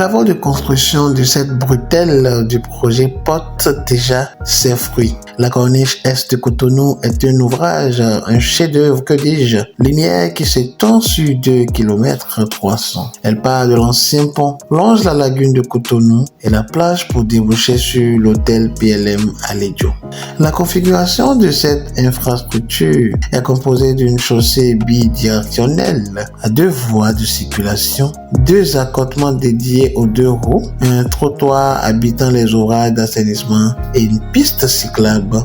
travaux de construction de cette bretelle du projet portent déjà ses fruits. La corniche est de Cotonou est un ouvrage, un chef-d'œuvre, que dis-je, linéaire qui s'étend sur 2 km 300. Elle part de l'ancien pont, longe la lagune de Cotonou et la plage pour déboucher sur l'hôtel PLM à Lédio. La configuration de cette infrastructure est composée d'une chaussée bidirectionnelle à 2 voies de circulation, 2 accotements dédiés aux 2 roues, un trottoir habitant les ouvrages d'assainissement et une piste cyclable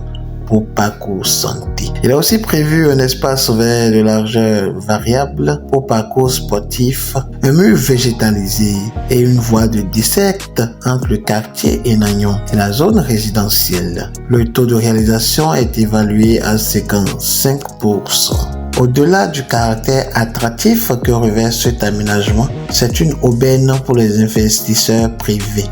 pour parcours santé. Il a aussi prévu un espace vert de largeur variable pour parcours sportif, un mur végétalisé et une voie de dissect entre le quartier et Nagnon et la zone résidentielle. Le taux de réalisation est évalué à 55%. Au-delà du caractère attractif que revêt cet aménagement, c'est une aubaine pour les investisseurs privés.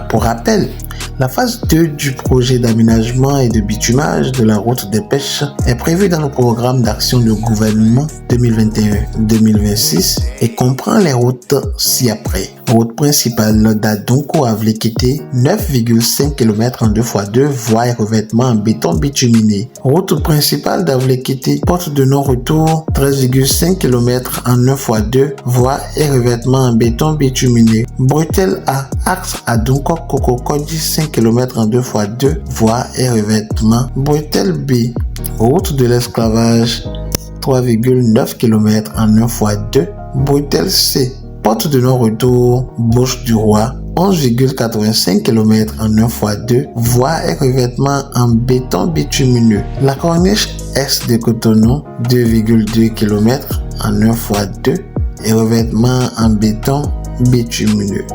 Pour rappel, la phase 2 du projet d'aménagement et de bitumage de la route des pêches est prévue dans le programme d'action du gouvernement 2021-2026 et comprend les routes ci-après. Route principale d'Adonko à Vlekete, 9,5 km en 2x2, voie et revêtement en béton bituminé. Route principale d'Avlekete, porte de non-retour, 13,5 km en 9x2, voie et revêtement en béton bituminé. Bretelle A, axe Adonko Kokokodi, 5 km en 2x2, voie et revêtement. Bretelle B, route de l'esclavage, 3,9 km en 1x2. Bretelle C, porte de non-retour, Bouche du Roi, 11,85 km en 1x2, voie et revêtement en béton bitumineux. La corniche est de Cotonou, 2,2 km en 1x2 et revêtement en béton bitumineux.